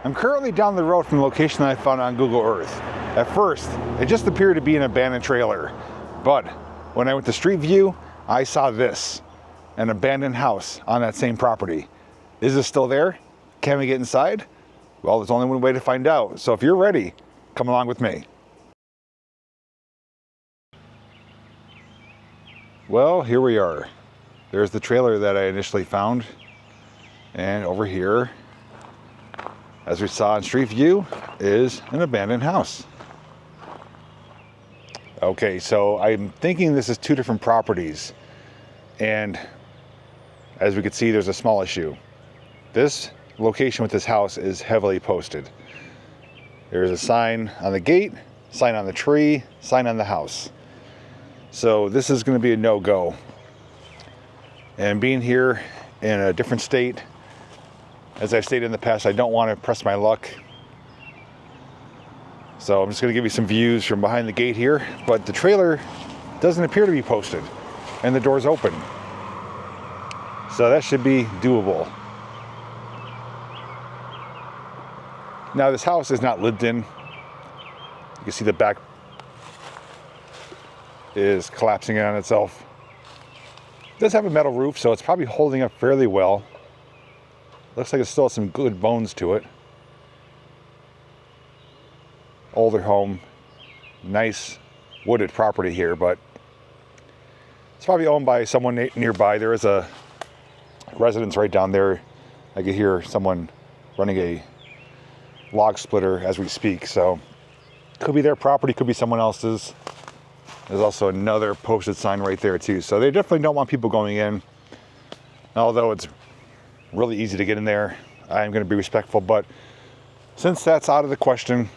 I'm currently down the road from the location that I found on Google Earth. At first, it just appeared to be an abandoned trailer. But when I went to Street View, I saw this, an abandoned house on that same property. Is it still there? Can we get inside? Well, there's only one way to find out. So if you're ready, come along with me. Well, here we are. There's the trailer that I initially found. And over here, as we saw in Street View, is an abandoned house. Okay, so I'm thinking this is two different properties. And as we can see, there's a small issue. This location with this house is heavily posted. There's a sign on the gate, sign on the tree, sign on the house. So this is going to be a no-go. And being here in a different state, as I've stated in the past, I don't want to press my luck. So I'm just going to give you some views from behind the gate here. But the trailer doesn't appear to be posted, and the door's open. So that should be doable. Now this house is not lived in. You can see the back is collapsing in on itself. It does have a metal roof, so it's probably holding up fairly well. Looks like it still has some good bones to it. Older home, nice wooded property here, but it's probably owned by someone nearby. There is a residence right down there. I could hear someone running a log splitter as we speak, so could be their property, could be someone else's. There's also another posted sign right there too, so they definitely don't want people going in. Although it's really easy to get in there, I'm going to be respectful, but since that's out of the question,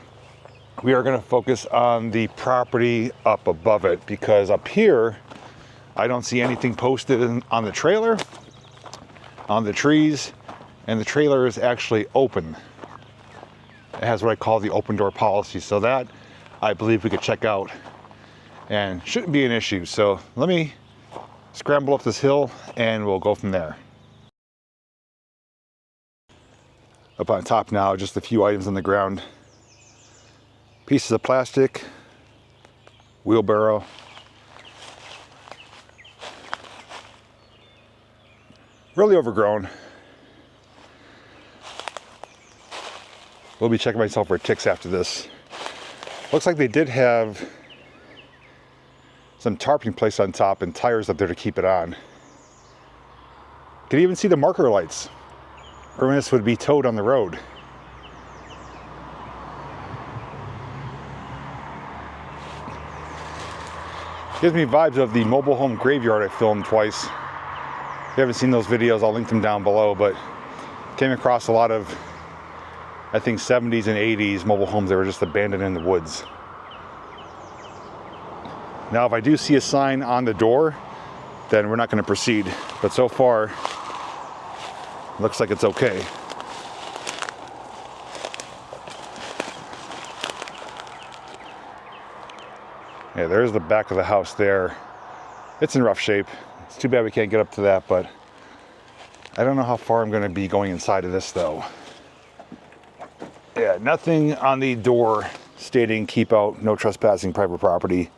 we are going to focus on the property up above it, because up here I don't see anything posted on the trailer, on the trees, and the trailer is actually open. It has what I call the open door policy, so that I believe we could check out and shouldn't be an issue. So let me scramble up this hill and we'll go from there. Up on top now, just a few items on the ground. Pieces of plastic, wheelbarrow, really overgrown. We'll be checking myself for ticks after this. Looks like they did have some tarping placed on top and tires up there to keep it on. Could even see the marker lights, or when this would be towed on the road. Gives me vibes of the mobile home graveyard I filmed twice. If you haven't seen those videos, I'll link them down below, but came across a lot of, I think, 70s and 80s mobile homes that were just abandoned in the woods. Now, if I do see a sign on the door, then we're not going to proceed. But so far, looks like it's okay. Yeah, there's the back of the house there. It's in rough shape. It's too bad we can't get up to that, but I don't know how far I'm going to be going inside of this, though. Yeah, nothing on the door stating keep out, no trespassing private property.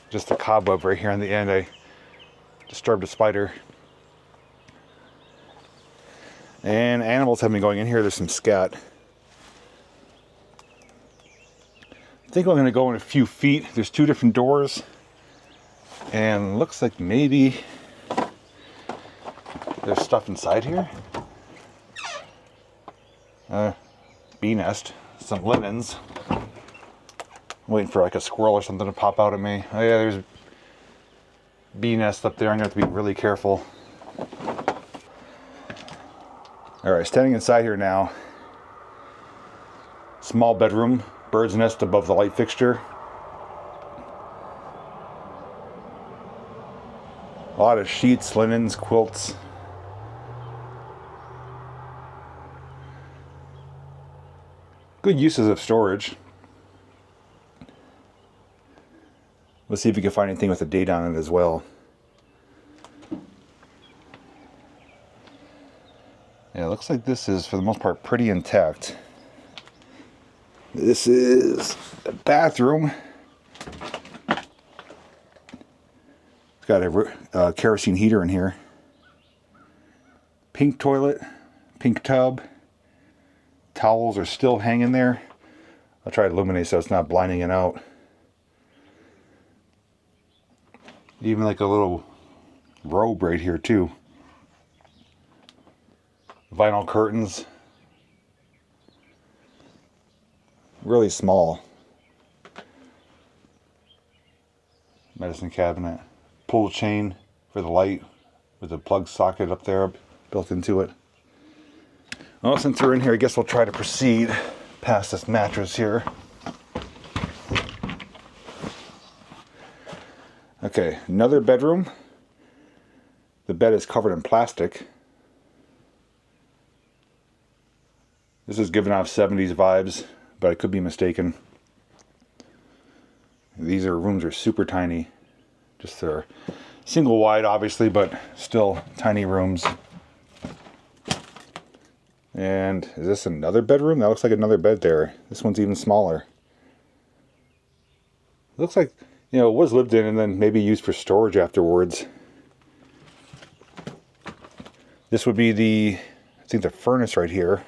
Just a cobweb right here on the end. I disturbed a spider. And animals have been going in here. There's some scat. I think I'm going to go in a few feet. There's two different doors. And looks like maybe there's stuff inside here. Bee nest, some linens. I'm waiting for like a squirrel or something to pop out at me. Oh yeah, there's bee nest up there. I'm going to have to be really careful. Alright, standing inside here now. Small bedroom, bird's nest above the light fixture. A lot of sheets, linens, quilts. Good uses of storage. Let's see if we can find anything with a date on it as well. Yeah, it looks like this is, for the most part, pretty intact. This is a bathroom. It's got a kerosene heater in here. Pink toilet, pink tub. Towels are still hanging there. I'll try to illuminate so it's not blinding it out. Even like a little robe right here too. Vinyl curtains. Really small. Medicine cabinet. Pull chain for the light with a plug socket up there built into it. Well, since we're in here, I guess we'll try to proceed past this mattress here. Okay, another bedroom. The bed is covered in plastic. This is giving off 70s vibes, but I could be mistaken. These rooms are super tiny. Just they're single wide, obviously, but still tiny rooms. And is this another bedroom? That looks like another bed there. This one's even smaller. It looks like, you know, it was lived in and then maybe used for storage afterwards. This would be the, I think, the furnace right here.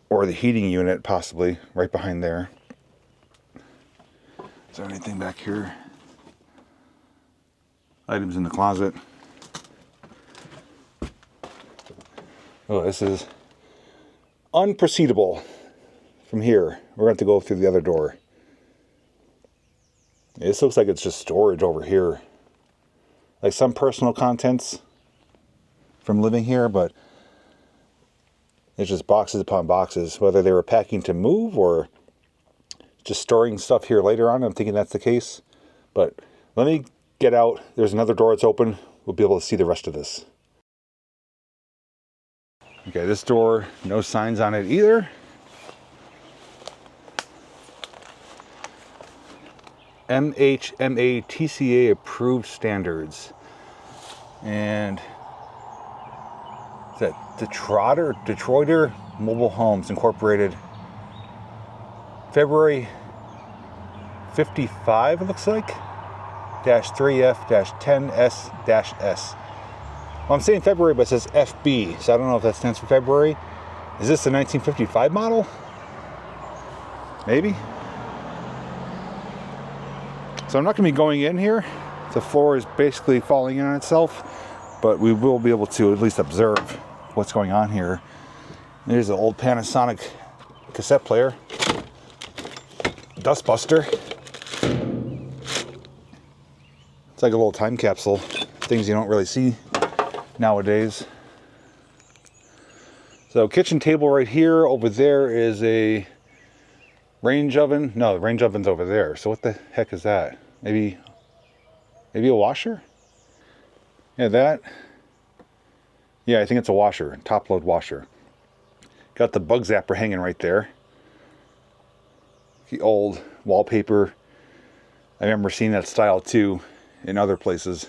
Or the heating unit, possibly, right behind there. Is there anything back here? Items in the closet. Oh, this is unproceedable from here. We're going to have to go through the other door. This looks like it's just storage over here. Like some personal contents from living here, but it's just boxes upon boxes. Whether they were packing to move or just storing stuff here later on, I'm thinking that's the case. But let me get out. There's another door that's open. We'll be able to see the rest of this. Okay, this door, no signs on it either. MHMA TCA approved standards. And is that Detroiter Mobile Homes Incorporated. February 55, it looks like. -3F-10S-S. Well, I'm saying February, but it says FB, so I don't know if that stands for February. Is this the 1955 model? Maybe. So I'm not going to be going in here. The floor is basically falling in on itself, but we will be able to at least observe what's going on here. There's an old Panasonic cassette player. Dustbuster. It's like a little time capsule. Things you don't really see nowadays. So kitchen table right here. Over there is a range oven. No, the range oven's over there. So what the heck is that? Maybe a washer? Yeah, that. Yeah, I think it's a washer. Top load washer. Got the bug zapper hanging right there. The old wallpaper. I remember seeing that style too in other places.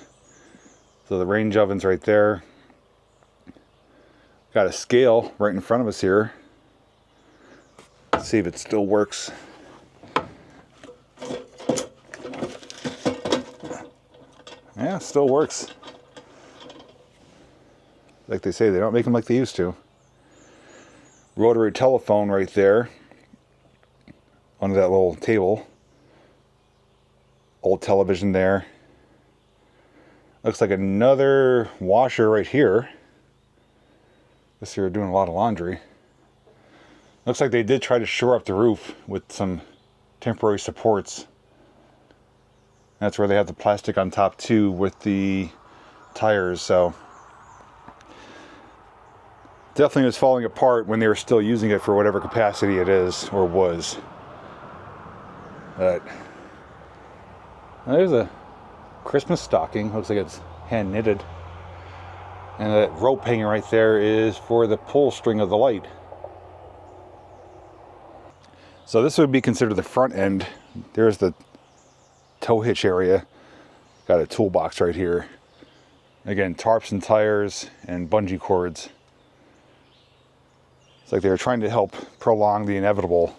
So the range oven's right there. Got a scale right in front of us here. Let's see if it still works. Yeah, it still works. Like they say, they don't make them like they used to. Rotary telephone right there. Under that little table. Old television there. Looks like another washer right here. Guess you're doing a lot of laundry. Looks like they did try to shore up the roof with some temporary supports. That's where they have the plastic on top too with the tires, so definitely was falling apart when they were still using it for whatever capacity it is or was. But there's a Christmas stocking. Looks like it's hand knitted. And that rope hanging right there is for the pull string of the light. So this would be considered the front end. There's the tow hitch area. Got a toolbox right here. Again, tarps and tires and bungee cords. It's like they were trying to help prolong the inevitable.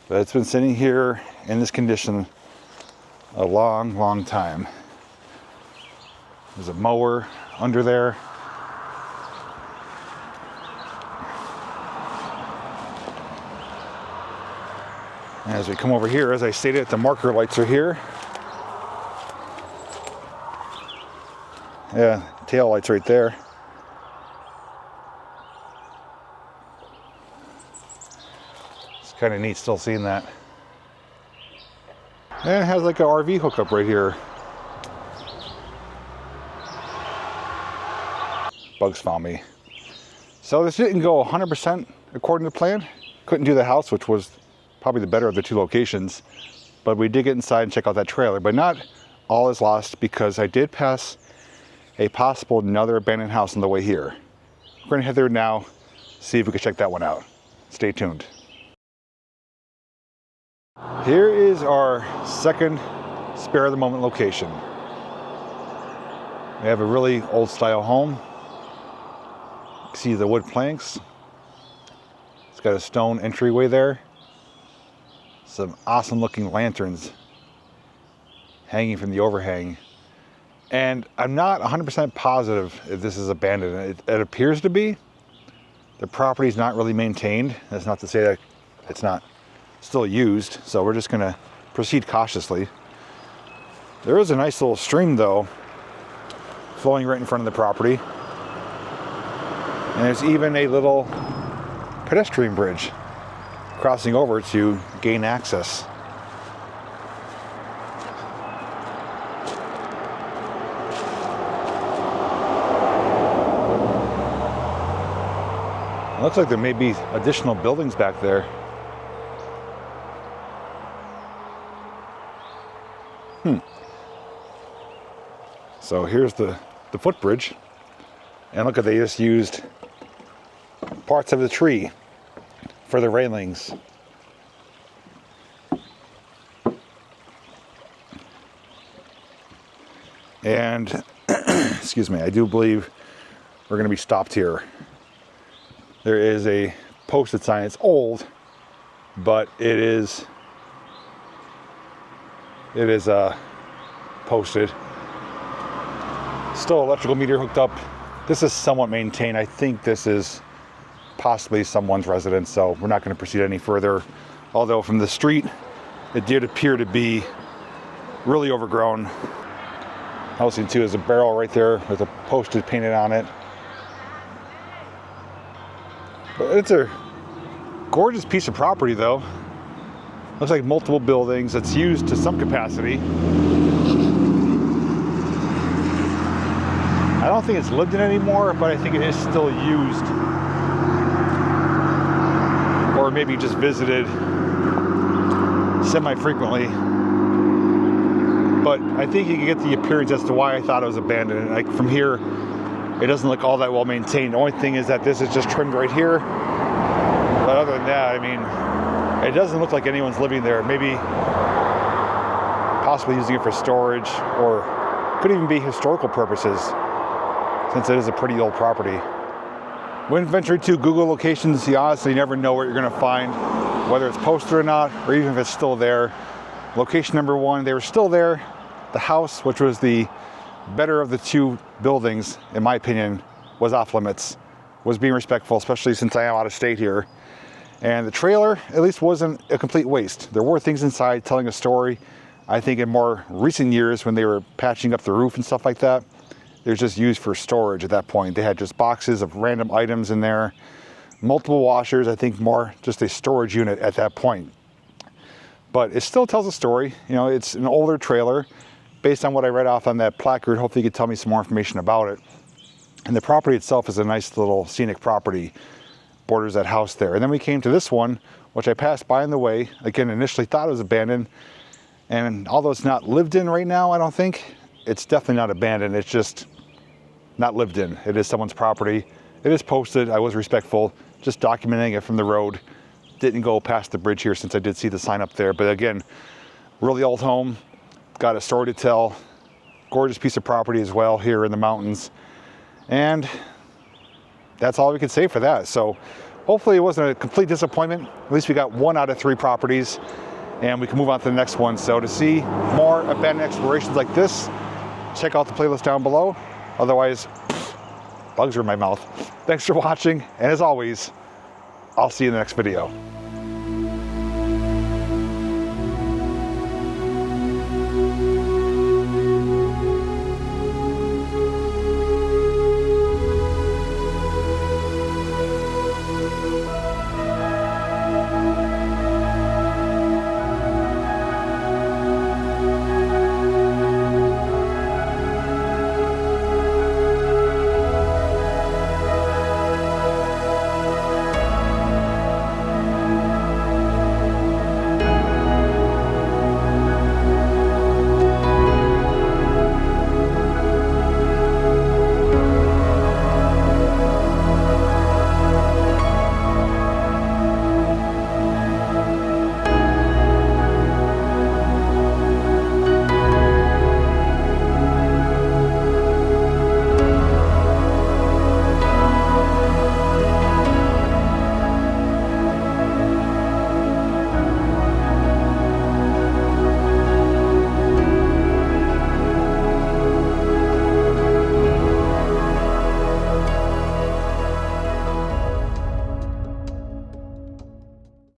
But it's been sitting here in this condition a long, long time. There's a mower under there. And as we come over here, as I stated, the marker lights are here. Yeah, tail lights right there. It's kind of neat still seeing that. And it has like an RV hookup right here. Bugs found me. So this didn't go 100% according to plan. Couldn't do the house, which was probably the better of the two locations. But we did get inside and check out that trailer. But not all is lost, because I did pass a possible another abandoned house on the way here. We're going to head there now, see if we can check that one out. Stay tuned. Here is our second spare of the moment location. We have a really old style home. You can see the wood planks. It's got a stone entryway there. Some awesome looking lanterns hanging from the overhang. And I'm not 100% positive if this is abandoned. It appears to be. The property is not really maintained. That's not to say that it's not still used. So we're just gonna proceed cautiously. There is a nice little stream though, flowing right in front of the property. And there's even a little pedestrian bridge crossing over to gain access. It looks like there may be additional buildings back there. So here's the footbridge. And look at, they just used parts of the tree for the railings. And excuse me, I do believe we're going to be stopped here. There is a posted sign. It's old, but it is posted. Still electrical meter hooked up. This is somewhat maintained. I think this is possibly someone's residence, so we're not going to proceed any further. Although from the street, it did appear to be really overgrown. Housing too is a barrel right there with a posted painted on it. But it's a gorgeous piece of property though. Looks like multiple buildings. It's used to some capacity. I don't think it's lived in anymore, but I think it is still used. Or maybe just visited semi-frequently. But I think you can get the appearance as to why I thought it was abandoned. Like from here, it doesn't look all that well maintained. The only thing is that this is just trimmed right here. But other than that, I mean, it doesn't look like anyone's living there. Maybe possibly using it for storage, or could even be historical purposes, since it is a pretty old property. When venturing to Google locations, you honestly never know what you're going to find, whether it's posted or not, or even if it's still there. Location number one, they were still there. The house, which was the better of the two buildings, in my opinion, was off limits, was being respectful, especially since I am out of state here. And the trailer, at least, wasn't a complete waste. There were things inside telling a story. I think in more recent years, when they were patching up the roof and stuff like that, it was just used for storage at that point. They had just boxes of random items in there, multiple washers, I think more just a storage unit at that point. But it still tells a story. You know, it's an older trailer. Based on what I read off on that placard, hopefully you could tell me some more information about it. And the property itself is a nice little scenic property, borders that house there. And then we came to this one, which I passed by on the way. Again, initially thought it was abandoned. And although it's not lived in right now, I don't think, it's definitely not abandoned. It's just not lived in. It is someone's property. It is posted. I was respectful, just documenting it from the road. Didn't go past the bridge here since I did see the sign up there. But again, really old home. got a story to tell. Gorgeous piece of property as well here in the mountains. And that's all we can say for that. So hopefully it wasn't a complete disappointment. At least we got 1 out of 3 properties, and we can move on to the next one. So to see more abandoned explorations like this, check out the playlist down below. Otherwise, bugs are in my mouth. Thanks for watching, and as always, I'll see you in the next video.